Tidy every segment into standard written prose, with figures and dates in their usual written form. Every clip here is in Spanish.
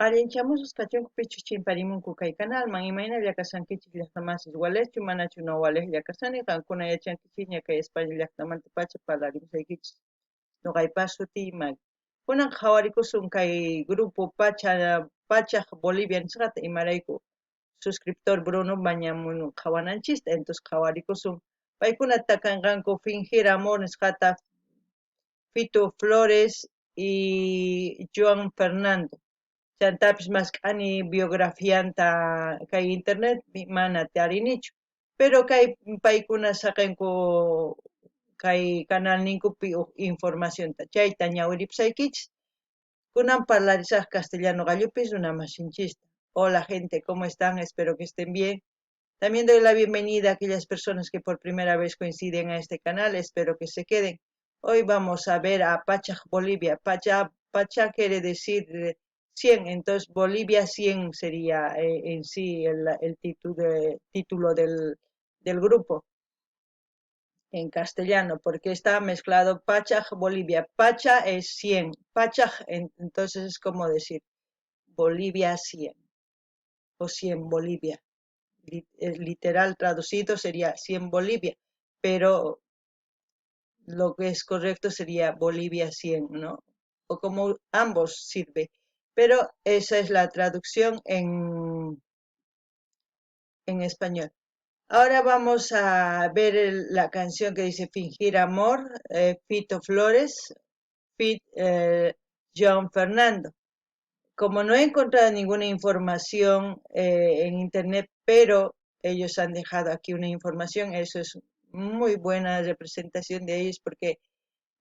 Allinchamusus kachunku pichu chimparimunku kay canalman imaynalla kashankichik llaqtamasis walechu manachu no walejlla kasani qankuna yachankichik ña kay España llaqtamanta pacha parlarimusaykichik ñuqaypas shuti Maggie. Kunan qhawarikusun kay grupo Pachak Bolivia nisqata imarayku suscriptor Bruno mañamun qhawananchista entonces qhawarikusun paykunata kanqanku Fingir Amor nisqata Fito Flores y Joan Fernando. Chantapis mask'ani biografianta kay internet mana tarinichu. Pero kay paykuna saqinku kay canal ninkupi informacionta chayta ñawiripusaykichis. Kunan parlarisaq castellano gallupis runamashinchista. Hola gente, ¿cómo están? Espero que estén bien. También doy la bienvenida a aquellas personas que por primera vez coinciden a este canal. Espero que se queden. Hoy vamos a ver a Pachak Bolivia. Pacha quiere decir 100, entonces Bolivia 100 sería en sí el título del grupo en castellano, porque está mezclado Pachak Bolivia. Pacha es 100, Pachak entonces es como decir Bolivia 100 o 100 Bolivia. Literal traducido sería 100 Bolivia, pero lo que es correcto sería Bolivia 100, ¿no? O como ambos sirve. Pero esa es la traducción en español. Ahora vamos a ver la canción que dice Fingir Amor, Fito Flores, John Fernando. Como no he encontrado ninguna información en internet, pero ellos han dejado aquí una información, eso es muy buena representación de ellos porque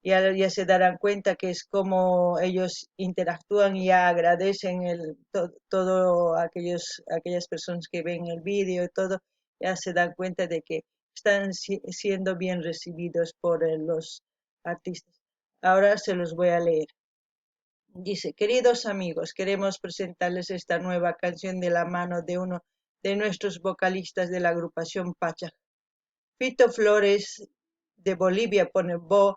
ya se darán cuenta que es como ellos interactúan y ya agradecen todo aquellas personas que ven el vídeo y todo, ya se dan cuenta de que están siendo bien recibidos por los artistas. Ahora se los voy a leer. Dice, queridos amigos, queremos presentarles esta nueva canción de la mano de uno de nuestros vocalistas de la agrupación Pachak. Fito Flores de Bolivia pone voz,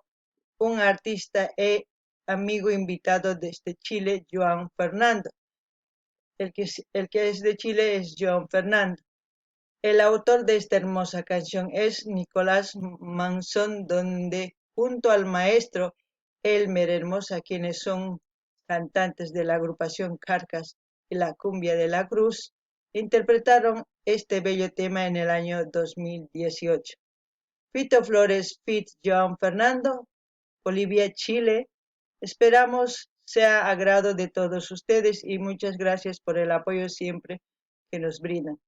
un artista e amigo invitado desde Chile, Joan Fernando. El que es de Chile es Joan Fernando. El autor de esta hermosa canción es Nicolás Manzón, donde junto al maestro Elmer Hermosa, quienes son cantantes de la agrupación Carcas y la Cumbia de la Cruz, interpretaron este bello tema en el año 2018. Fito Flores, Fit Joan Fernando, Bolivia, Chile. Esperamos sea agrado de todos ustedes y muchas gracias por el apoyo siempre que nos brindan.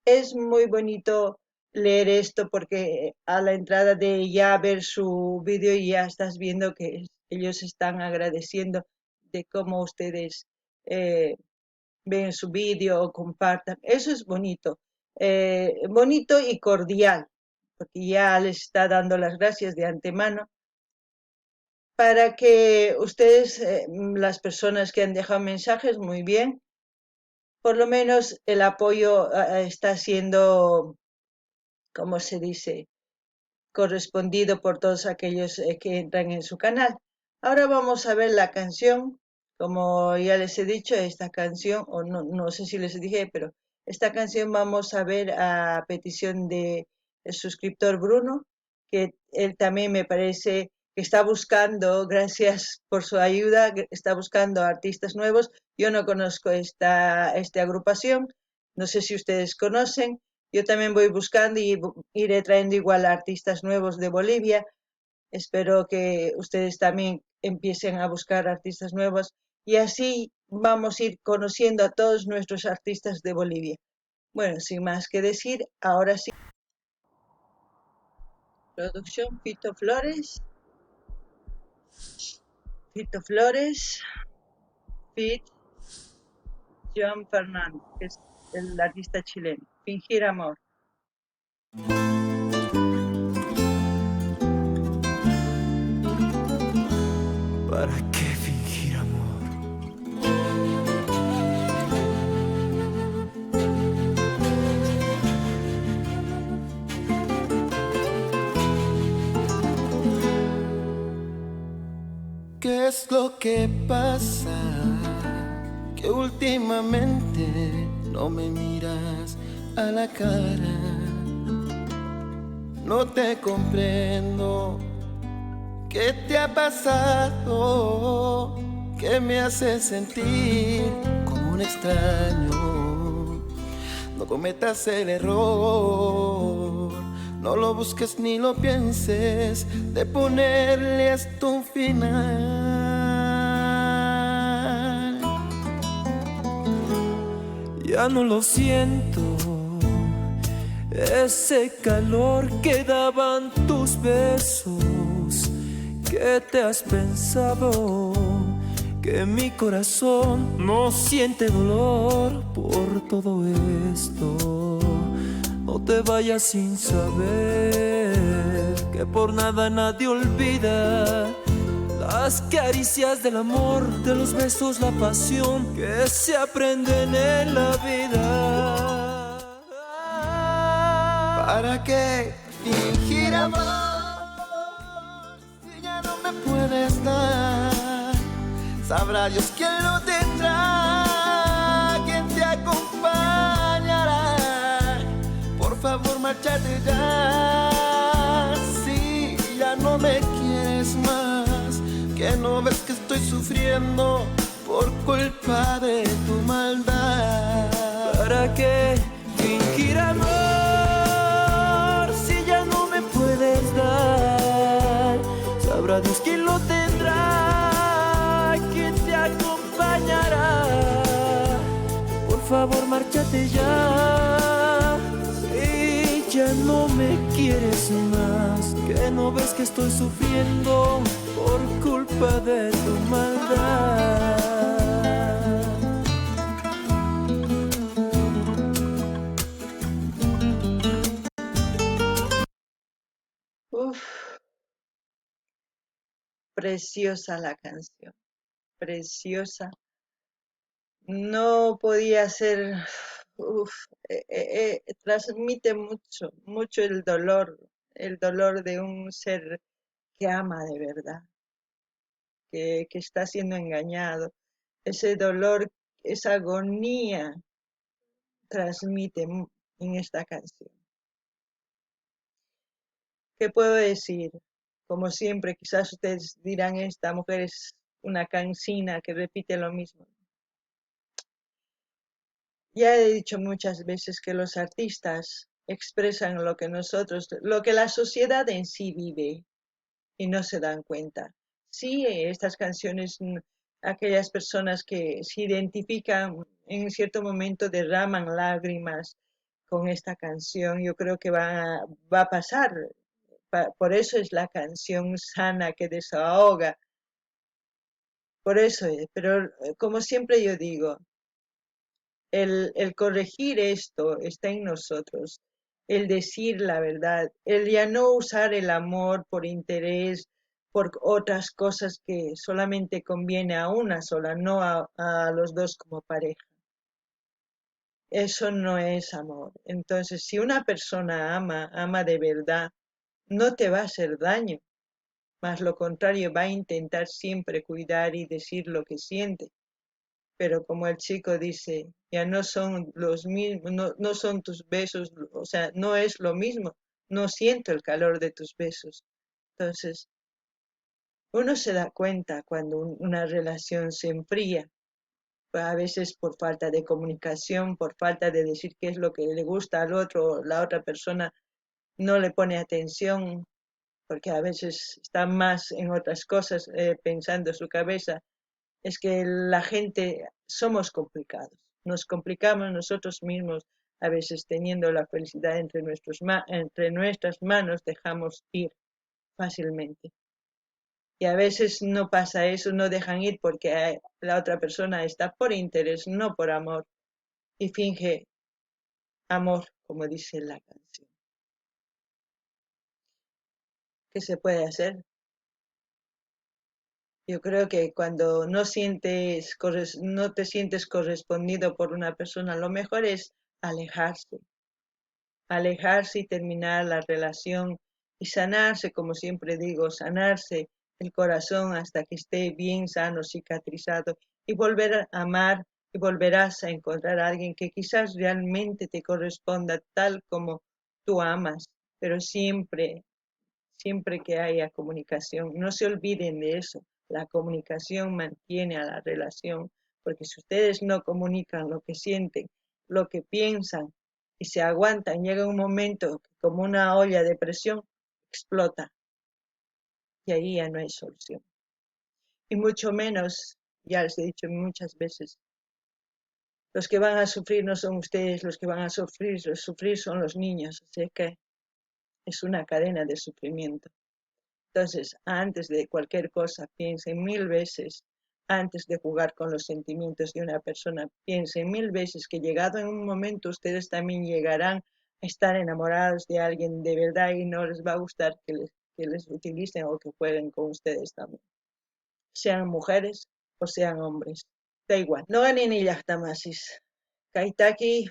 Es muy bonito leer esto porque a la entrada de ya ver su vídeo ya estás viendo que ellos están agradeciendo de cómo ustedes ven su vídeo o compartan. Eso es bonito, bonito y cordial, porque ya les está dando las gracias de antemano para que ustedes, las personas que han dejado mensajes, muy bien, por lo menos el apoyo está siendo, como se dice, correspondido por todos aquellos que entran en su canal. Ahora vamos a ver la canción. Como ya les he dicho, esta canción, o no sé si les dije, pero esta canción vamos a ver a petición de el suscriptor Bruno, que él también me parece que está buscando, gracias por su ayuda, está buscando artistas nuevos. Yo no conozco esta agrupación, no sé si ustedes conocen. Yo también voy buscando y iré trayendo igual artistas nuevos de Bolivia. Espero que ustedes también empiecen a buscar artistas nuevos y así vamos a ir conociendo a todos nuestros artistas de Bolivia. Bueno, sin más que decir, ahora sí. Producción Fito Flores, Fit John Fernando, que es el artista chileno. Fingir amor. ¿Para qué fingir amor? ¿Qué es lo que pasa? que últimamente no me miras a la cara. No te comprendo. ¿Qué te ha pasado? ¿Qué me hace sentir como un extraño? No cometas el error. No lo busques ni lo pienses de ponerle hasta un final. Ya no lo siento, ese calor que daban tus besos. ¿Qué te has pensado? Que mi corazón no siente dolor por todo esto. No te vayas sin saber que por nada nadie olvida las caricias del amor, de los besos, la pasión que se aprenden en la vida. ¿Para qué fingir amor si ya no me puedes dar? Sabrá Dios quién lo tendrá, quién te acompañará. Por favor, márchate ya, si ya no me quieres más. Que no ves que estoy sufriendo por culpa de tu maldad. ¿Para qué fingir amor si ya no me puedes dar? Sabrá Dios quién lo tendrá, quién te acompañará. Por favor, márchate ya, si ya no me quieres más. Que no ves que estoy sufriendo por culpa de tu maldad. Uf, preciosa la canción, preciosa. No podía ser, uf, transmite mucho, mucho el dolor de un ser que ama de verdad, que está siendo engañado. Ese dolor, esa agonía transmite en esta canción. ¿Qué puedo decir? Como siempre, quizás ustedes dirán, esta mujer es una cansina que repite lo mismo. Ya he dicho muchas veces que los artistas expresan lo que lo que la sociedad en sí vive y no se dan cuenta. Sí, estas canciones, aquellas personas que se identifican en cierto momento derraman lágrimas con esta canción, yo creo que va a pasar. Por eso es la canción sana que desahoga. Por eso es, pero como siempre yo digo, el corregir esto está en nosotros, el decir la verdad, el ya no usar el amor por interés, por otras cosas que solamente conviene a una sola, no a los dos como pareja. Eso no es amor. Entonces, si una persona ama de verdad, no te va a hacer daño, más lo contrario, va a intentar siempre cuidar y decir lo que siente. Pero como el chico dice, ya no son los mismos, no son tus besos, o sea, no es lo mismo, no siento el calor de tus besos. Entonces, uno se da cuenta cuando una relación se enfría, pues a veces por falta de comunicación, por falta de decir qué es lo que le gusta al otro, la otra persona no le pone atención, porque a veces está más en otras cosas, pensando en su cabeza. Es que la gente somos complicados, nos complicamos nosotros mismos, a veces teniendo la felicidad entre nuestras manos dejamos ir fácilmente. Y a veces no pasa eso, no dejan ir porque la otra persona está por interés, no por amor, y finge amor, como dice la canción. ¿Qué se puede hacer? Yo creo que cuando no te sientes correspondido por una persona, lo mejor es alejarse, alejarse y terminar la relación y sanarse, como siempre digo, sanarse el corazón hasta que esté bien sano, cicatrizado y volver a amar y volverás a encontrar a alguien que quizás realmente te corresponda tal como tú amas, pero siempre, siempre que haya comunicación, no se olviden de eso, la comunicación mantiene a la relación, porque si ustedes no comunican lo que sienten, lo que piensan y se aguantan, llega un momento que como una olla de presión explota y ahí ya no hay solución. Y mucho menos, ya les he dicho muchas veces, los que van a sufrir no son ustedes, los que van a sufrir son los niños, así que es una cadena de sufrimiento. Entonces, antes de cualquier cosa, piensen 1000 veces, antes de jugar con los sentimientos de una persona, piensen 1000 veces que llegado en un momento ustedes también llegarán a estar enamorados de alguien de verdad y no les va a gustar que les utilicen o que jueguen con ustedes también. Sean mujeres o sean hombres, da igual. No ganen ni llaqtamasis. Kaitaki,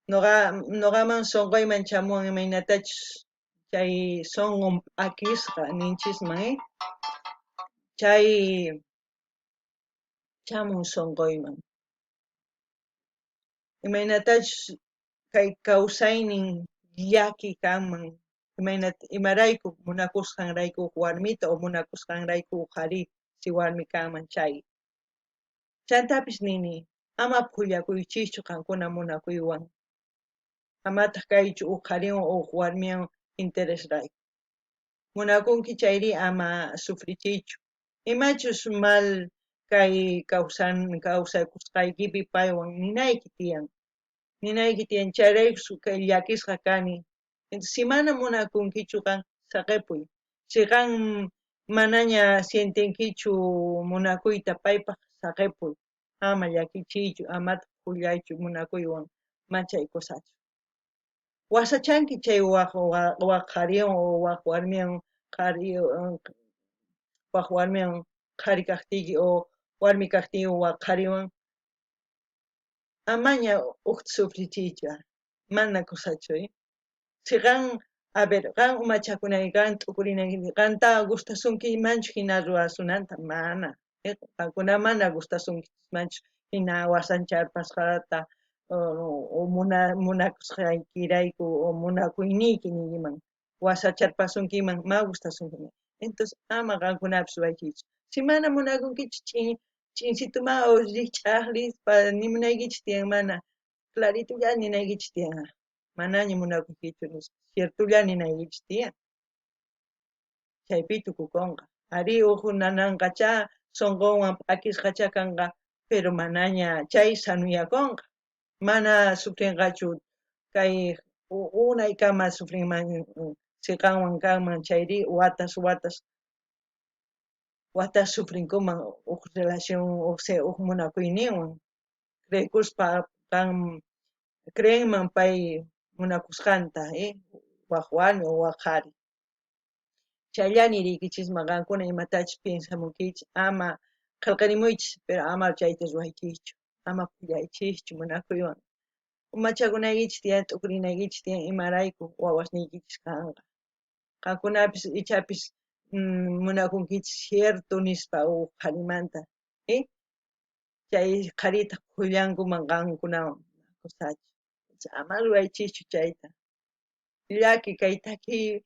nogaman sonqoyman chamuwan imaynatachus chay sonqon akisqa ninchisman, chay chamun sonqoyman. Imaynatachus kay kawsaynin llaki kanman, imarayku munakusqanrayku warmita o munakusqanrayku qhari si warmi kanman chay. Chantapis nini, ama phullakuychischu qankuna munakuywan. Amataq kaychu huk qhariwan o huk warmiwan interesrayku. Munakunki chayri ama sufrichiychu. Imachus mal kay kawsakusqaykipi paywan ninayki tiyan chayrayku kay llakisqa kani. Entonces, si mana munakunkichu qan saqepuy. Si qan manaña sientinkichu munakuyta paypaq saqepuy. Ama llakichiychu, amata phullaychu munakuywan manchaykusachu. Wasachanki chay waq qhariwan o waq warmiwan qhari kaqtiyki o warmi kaqtiyki waq qhariwan amaña uqta sufrichiychu, mana kusachu. Si qan, a ver, qan umachakunayki, qan t'ukurinayki, qantaqa gustasunkimanchu hina ruwasunanta, mana. Qankuna mana gustasunkimanchu hina wasancharpasqata o munakusqaykirayku o munakuyniyki niyman wasacharpasunkiman ma gustasunkiman. Entonces ama qankunapis waychiychu. Si mana munakunkichu chinsituman o rikch'aqlispa nimunaykichis tiyan mana claritulla ninaykichis tiyan manaña munakunkichu nispa ciertulla ninaykichis tiyan. Chaypi tukukunqa. Ari uq nananqacha sonqonwan p'akisqacha kanqa pero manaña chay sanuyakunqa. Mana sufrinqachu kay unaykama sufrinman siqanwan kanman chayri watas sufrinkuman uq relación uq munakuyninwan creykuspa kan creenman pay munakusqanta waq warmi o waq qhari. Chayllani riykichisman qankuna imatachus pensamunkichis ama qillqarimuychis pero ama chayta ruwaychiychu, ama phullaychischu munakuywan. Umachakunaykichis tiyan, t'ukurinaykichis tiyan imarayku wawasniykichis kanqa. Qankunapis ichapis munakunkichis cierto nispa uq qharimanta, chay qharita phullankuman qankunawan kusachu. Ama ruwaychischu chayta. Llaki kay taki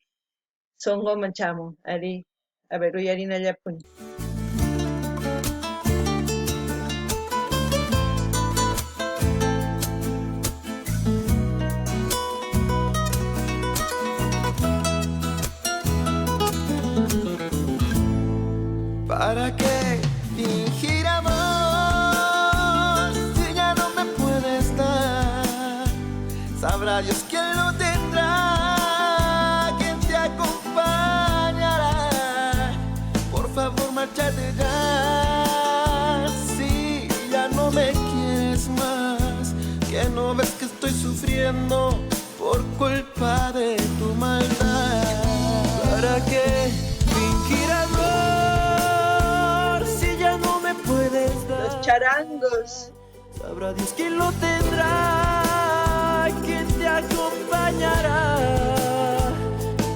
sonqoman chamun, ari, a ver, uyarinallapuni. ¿Para qué fingir amor si ya no me puedes dar? Sabrá Dios quién lo tendrá, quién te acompañará. Por favor, márchate ya, si ya no me quieres más, que no ves que estoy sufriendo por culpa de tu maldad. ¿Para qué fingir amor? Los charangos. Sabrá Dios quién lo tendrá, quién te acompañará.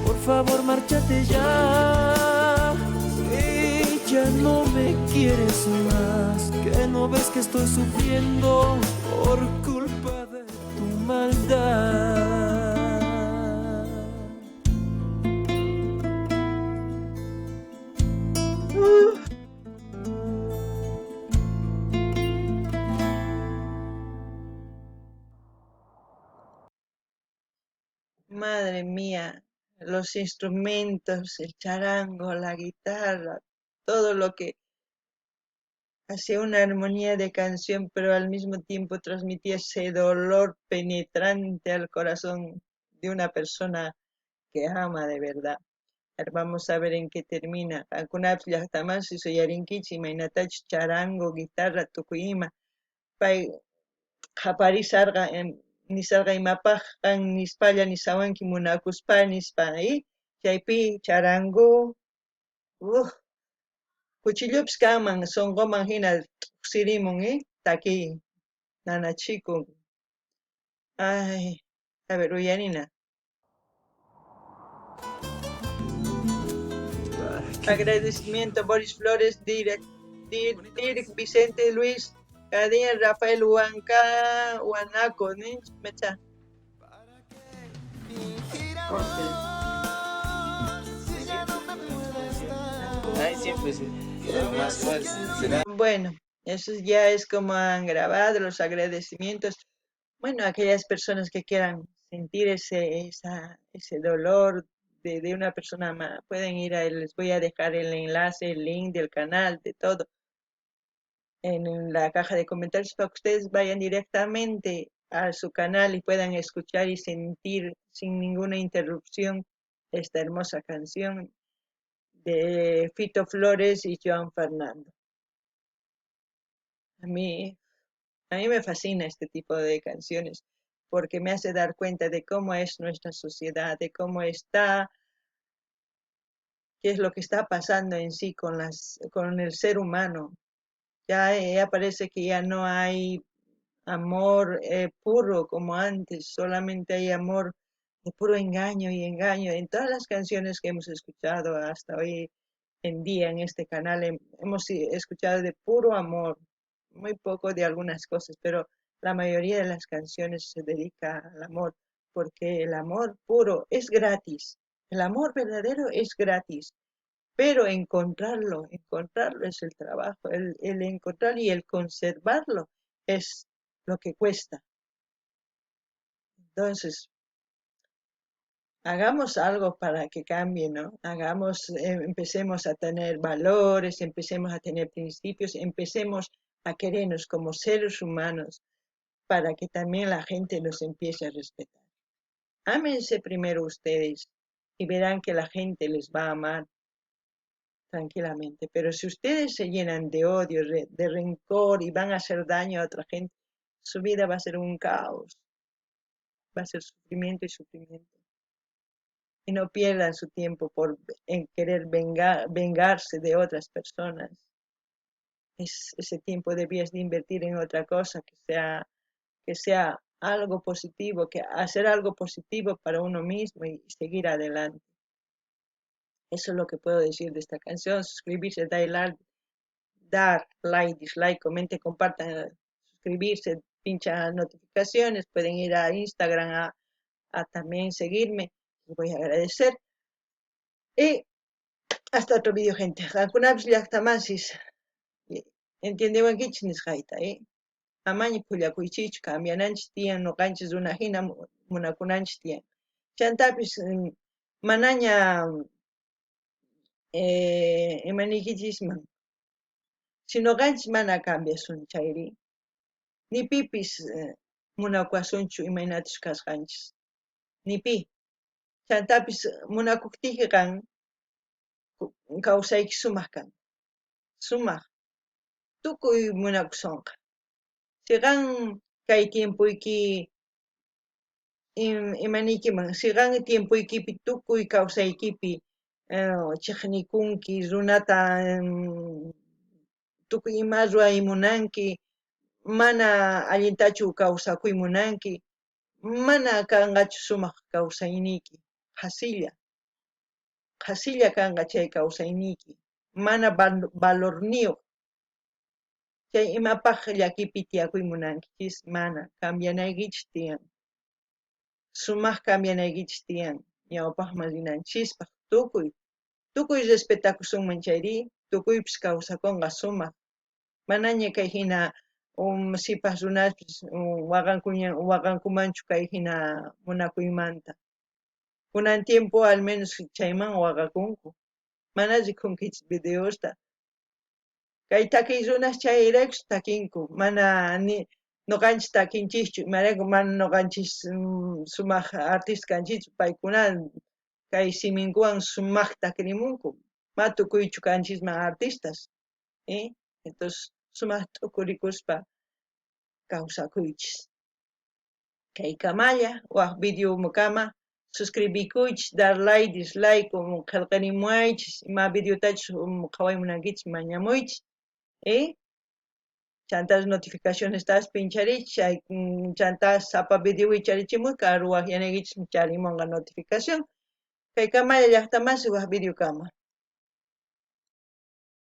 Por favor, márchate ya, si ya no me quieres más, que no ves que estoy sufriendo por culpa de tu maldad. Madre mía, los instrumentos, el charango, la guitarra, todo lo que hacía una armonía de canción, pero al mismo tiempo transmitía ese dolor penetrante al corazón de una persona que ama de verdad. A ver, vamos a ver en qué termina. Algunas llaqtamansi suyarinkichi, mainatach charango, guitarra, tukuyima, pay qaparisarqa nisarqa imapaq qan nispalla nisawanki munakuspa nispa, chaypi charango, kuchillupis kanman sonqoman hina sirimun, taki nanachikun. Ay, a ver, uyanina. Agradecimiento Boris Flores, Dirk Vicente Luis, Cadena Rafael Huanca, Huanaco, ¿no? Mecha. Ay, siempre es más fácil. ¿Será? Bueno, eso ya es como han grabado los agradecimientos. Bueno, aquellas personas que quieran sentir ese dolor de una persona más, pueden ir les voy a dejar el enlace, el link del canal, de todo, en la caja de comentarios para que ustedes vayan directamente a su canal y puedan escuchar y sentir sin ninguna interrupción esta hermosa canción de Fito Flores y Joan Fernando. A mí, a mí me fascina este tipo de canciones porque me hace dar cuenta de cómo es nuestra sociedad, de cómo está, qué es lo que está pasando en sí con el ser humano. Ya parece que ya no hay amor puro como antes, solamente hay amor de puro engaño y engaño. En todas las canciones que hemos escuchado hasta hoy en día en este canal hemos escuchado de puro amor, muy poco de algunas cosas, pero la mayoría de las canciones se dedica al amor, porque el amor puro es gratis, el amor verdadero es gratis, pero encontrarlo es el trabajo, el encontrar y el conservarlo es lo que cuesta. Entonces, hagamos algo para que cambie, ¿no? Empecemos a tener valores, empecemos a tener principios, empecemos a querernos como seres humanos para que también la gente nos empiece a respetar. Ámense primero ustedes y verán que la gente les va a amar tranquilamente. Pero si ustedes se llenan de odio, de rencor y van a hacer daño a otra gente, su vida va a ser un caos, va a ser sufrimiento y sufrimiento. Y no pierdan su tiempo en querer vengarse de otras personas. Ese tiempo debías de invertir en otra cosa que sea algo positivo, que hacer algo positivo para uno mismo y seguir adelante. Eso es lo que puedo decir de esta canción. Suscribirse, dar like, dislike, comente, compartan, suscribirse, pincha notificaciones, pueden ir a Instagram a también seguirme, les voy a agradecer. Y hasta otro video, gente. Hankunapish llaqtamansis entiendewan kichnis hayta, amaña pullakuychichu cambiananchis tiyan noqanchis runahina munakunanchis tiyan. Chantapis manaña imaniykichisman. Si noqanchis mana cambiasun chayri, ni pipis munakuasunchu imaynatas kasqanchis. Ni pi. Chantapis munakuqtiki kan kawsayki sumaq kan. Sumaq. Tukuy munakusunqa. Siqan kay tiempuyki imaniykiman, siqan tiempuykipi tukuy kawsaykipi chiqnikunki, runata tukuy ima ruaymunanki, mana allintachu kawsakuymunanki, mana kanqachu sumaq kawsayniyki, qhasilla kanqa chay kawsayniyki. mana valorniyuq. Chay imapaq llakipi tiyakuymunankichis mana cambianaykichis tiyan. Sumaq cambianaykichis tiyan ñawpaqman rinanchispaq tukuy respetakusunman chayri tukuypis kawsakunqa sumaq. Manaña kay hina sipas runapis waqankumanchu kay hina munakuymanta. Kunan tiempo al menos chayman waqakunku. Mana rikunkichis videosta. Kay takiy runas chayraykus takinku. Mana nuqanchis takinchischu imarayku mana nuqanchis sumaq artista kanchikchu paykuna kay siminkuwan sumaq takirimunku. Ma tukuychu kanchisman artistas. Entonces sumaq t'ukurikurspa kawsakuychis. Kaykamalla waq videomukama suscribikuychis, dar like, dislike, qillqarimuwaychis, ima videotachus qhawaymunankichis mañamuychis. Chanta's notificacionestas pincharichin, chay chanta's sapa video wicharichimusqa ruwaq yanaykichis charimunqa notificación. Kaykamalla llaqtamasiq waq videokama.